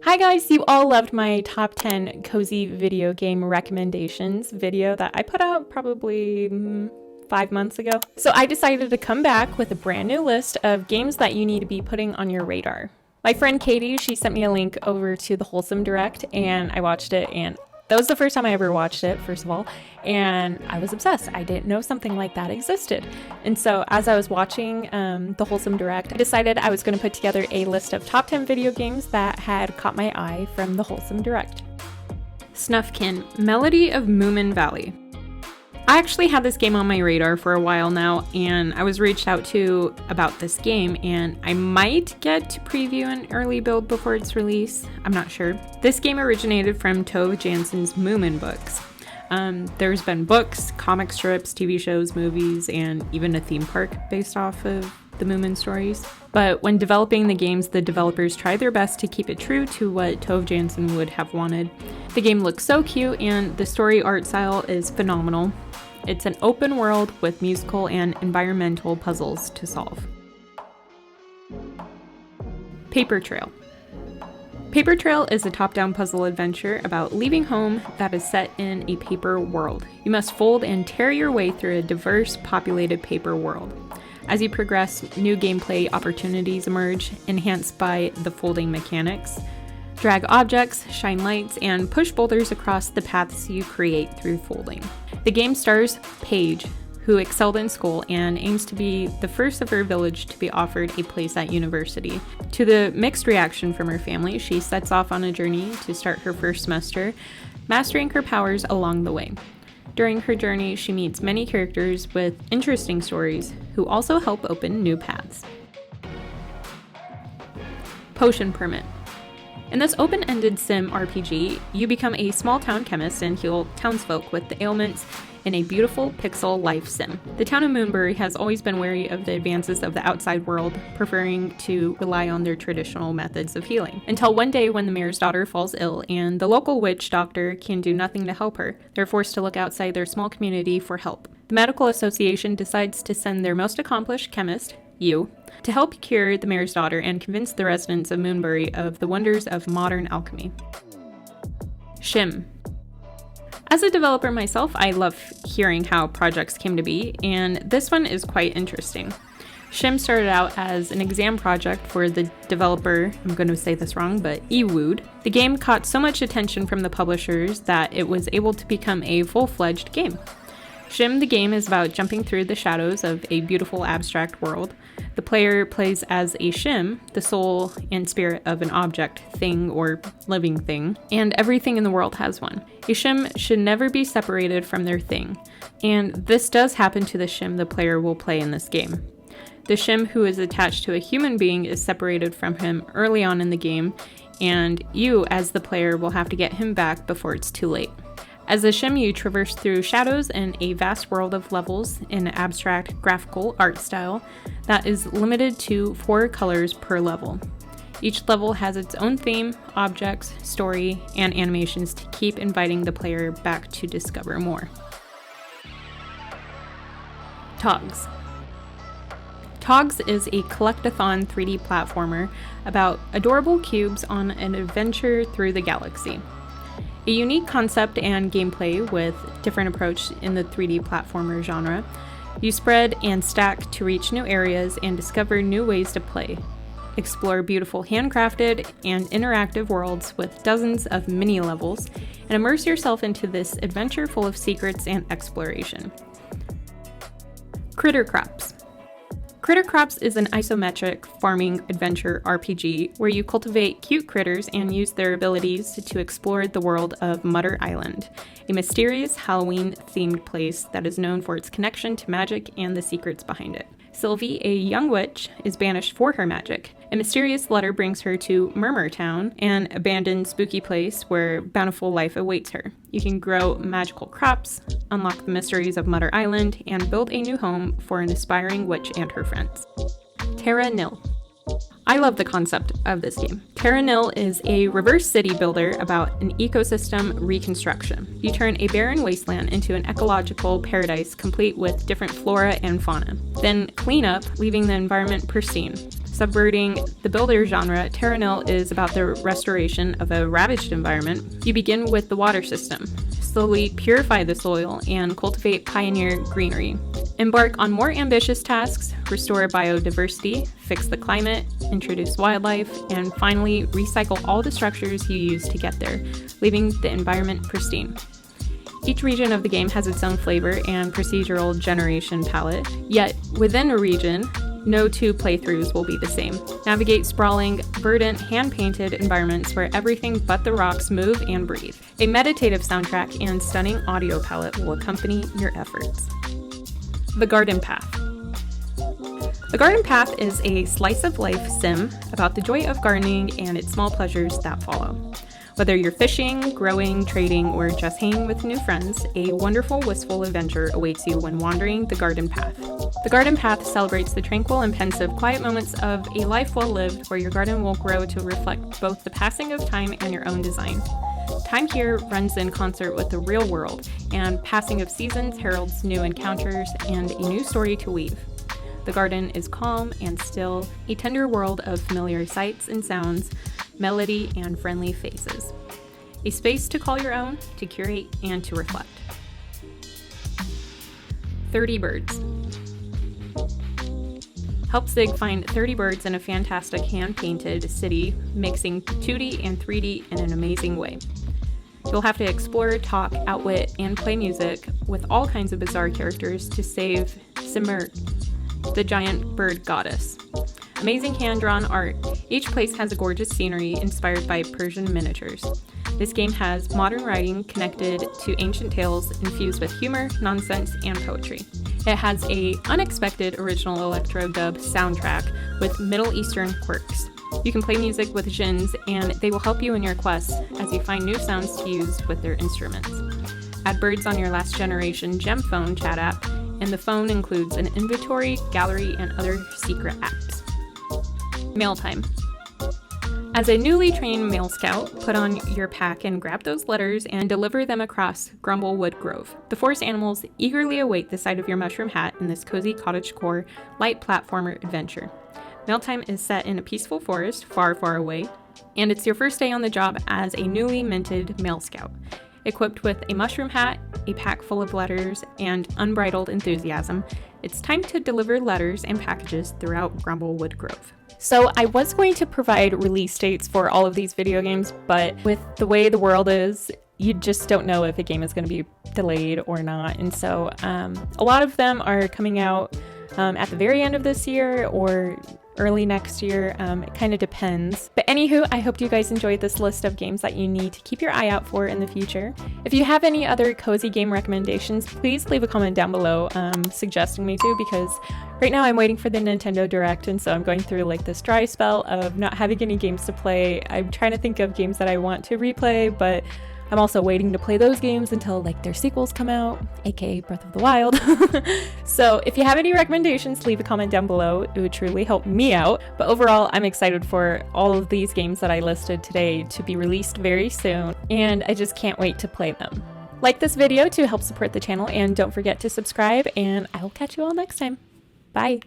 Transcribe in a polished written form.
Hi guys, you all loved my top 10 cozy video game recommendations video that I put out probably 5 months ago. So I decided to come back with a brand new list of games that you need to be putting on your radar. My friend Katie, she sent me a link over to the Wholesome Direct and I watched it, and that was the first time I ever watched it, first of all, and I was obsessed. I didn't know something like that existed. And so as I was watching the Wholesome Direct, I decided I was going to put together a list of top 10 video games that had caught my eye from the Wholesome Direct. Snufkin, Melody of Moomin Valley. I actually had this game on my radar for a while now, and I was reached out to about this game, and I might get to preview an early build before its release. I'm not sure. This game originated from Tove Janssen's Moomin books. There's been books, comic strips, TV shows, movies, and even a theme park based off of the Moomin stories. But when developing the games, the developers tried their best to keep it true to what Tove Jansson would have wanted. The game looks so cute, and the story art style is phenomenal. It's an open world with musical and environmental puzzles to solve. Paper Trail. Paper Trail is a top-down puzzle adventure about leaving home that is set in a paper world. You must fold and tear your way through a diverse, populated paper world. As you progress, new gameplay opportunities emerge, enhanced by the folding mechanics. Drag objects, shine lights, and push boulders across the paths you create through folding. The game stars Paige, who excelled in school and aims to be the first of her village to be offered a place at university. To the mixed reaction from her family, she sets off on a journey to start her first semester, mastering her powers along the way. During her journey, she meets many characters with interesting stories who also help open new paths. Potion Permit. In this open-ended sim RPG, you become a small-town chemist and heal townsfolk with the ailments in a beautiful pixel life sim. The town of Moonbury has always been wary of the advances of the outside world, preferring to rely on their traditional methods of healing. Until one day when the mayor's daughter falls ill and the local witch doctor can do nothing to help her, they're forced to look outside their small community for help. The medical association decides to send their most accomplished chemist, you, to help cure the mayor's daughter and convince the residents of Moonbury of the wonders of modern alchemy. Schim. As a developer myself, I love hearing how projects came to be, and this one is quite interesting. Schim started out as an exam project for the developer, I'm going to say this wrong, but eWood. The game caught so much attention from the publishers that it was able to become a full-fledged game. Schim, the game, is about jumping through the shadows of a beautiful abstract world. The player plays as a Schim, the soul and spirit of an object, thing, or living thing, and everything in the world has one. A Schim should never be separated from their thing, and this does happen to the Schim the player will play in this game. The Schim who is attached to a human being is separated from him early on in the game, and you, as the player, will have to get him back before it's too late. As a Schim, you traverse through shadows and a vast world of levels in an abstract graphical art style that is limited to 4 colors per level. Each level has its own theme, objects, story, and animations to keep inviting the player back to discover more. Togges. Togges is a collectathon 3D platformer about adorable cubes on an adventure through the galaxy. A unique concept and gameplay with different approach in the 3D platformer genre. You spread and stack to reach new areas and discover new ways to play. Explore beautiful handcrafted and interactive worlds with dozens of mini levels, and immerse yourself into this adventure full of secrets and exploration. Critter Crops. Critter Crops is an isometric farming adventure RPG where you cultivate cute critters and use their abilities to explore the world of Mutter Island, a mysterious Halloween-themed place that is known for its connection to magic and the secrets behind it. Sylvie, a young witch, is banished for her magic. A mysterious letter brings her to Murmur Town, an abandoned spooky place where bountiful life awaits her. You can grow magical crops, unlock the mysteries of Mutter Island, and build a new home for an aspiring witch and her friends. Terra Nil. I love the concept of this game. Terra Nil is a reverse city builder about an ecosystem reconstruction. You turn a barren wasteland into an ecological paradise complete with different flora and fauna. Then clean up, leaving the environment pristine. Subverting the builder genre, Terra is about the restoration of a ravaged environment. You begin with the water system. Slowly purify the soil and cultivate pioneer greenery. Embark on more ambitious tasks, restore biodiversity, fix the climate, introduce wildlife, and finally recycle all the structures you used to get there, leaving the environment pristine. Each region of the game has its own flavor and procedural generation palette, yet within a region, no two playthroughs will be the same. Navigate sprawling, verdant, hand-painted environments where everything but the rocks move and breathe. A meditative soundtrack and stunning audio palette will accompany your efforts. The Garden Path. The Garden Path is a slice-of-life sim about the joy of gardening and its small pleasures that follow. Whether you're fishing, growing, trading, or just hanging with new friends, a wonderful, wistful adventure awaits you when wandering the Garden Path. The Garden Path celebrates the tranquil and pensive, quiet moments of a life well lived where your garden will grow to reflect both the passing of time and your own design. Time here runs in concert with the real world, and passing of seasons heralds new encounters and a new story to weave. The garden is calm and still, a tender world of familiar sights and sounds, melody, and friendly faces. A space to call your own, to curate, and to reflect. 30 Birds. Help Zig find 30 birds in a fantastic hand-painted city, mixing 2D and 3D in an amazing way. You'll have to explore, talk, outwit, and play music with all kinds of bizarre characters to save Simur, the giant bird goddess. Amazing hand-drawn art. Each place has a gorgeous scenery inspired by Persian miniatures. This game has modern writing connected to ancient tales infused with humor, nonsense, and poetry. It has a unexpected original electro dub soundtrack with Middle Eastern quirks. You can play music with djinns, and they will help you in your quests as you find new sounds to use with their instruments. Add birds on your last generation gem phone chat app, and the phone includes an inventory, gallery, and other secret apps. Mail time. As a newly trained mail scout, put on your pack and grab those letters and deliver them across Grumblewood Grove. The forest animals eagerly await the sight of your mushroom hat in this cozy cottagecore light platformer adventure. Mail time is set in a peaceful forest far, far away, and it's your first day on the job as a newly minted mail scout. Equipped with a mushroom hat, a pack full of letters, and unbridled enthusiasm, it's time to deliver letters and packages throughout Grumblewood Grove. So I was going to provide release dates for all of these video games, but with the way the world is, you just don't know if a game is going to be delayed or not. And so a lot of them are coming out at the very end of this year or early next year. It kind of depends. But anywho, I hope you guys enjoyed this list of games that you need to keep your eye out for in the future. If you have any other cozy game recommendations, please leave a comment down below suggesting me to, because right now I'm waiting for the Nintendo Direct, and so I'm going through like this dry spell of not having any games to play. I'm trying to think of games that I want to replay, but I'm also waiting to play those games until like their sequels come out, aka Breath of the Wild. So if you have any recommendations, leave a comment down below. It would truly help me out. But overall, I'm excited for all of these games that I listed today to be released very soon, and I just can't wait to play them. Like this video to help support the channel, and don't forget to subscribe, and I will catch you all next time. Bye!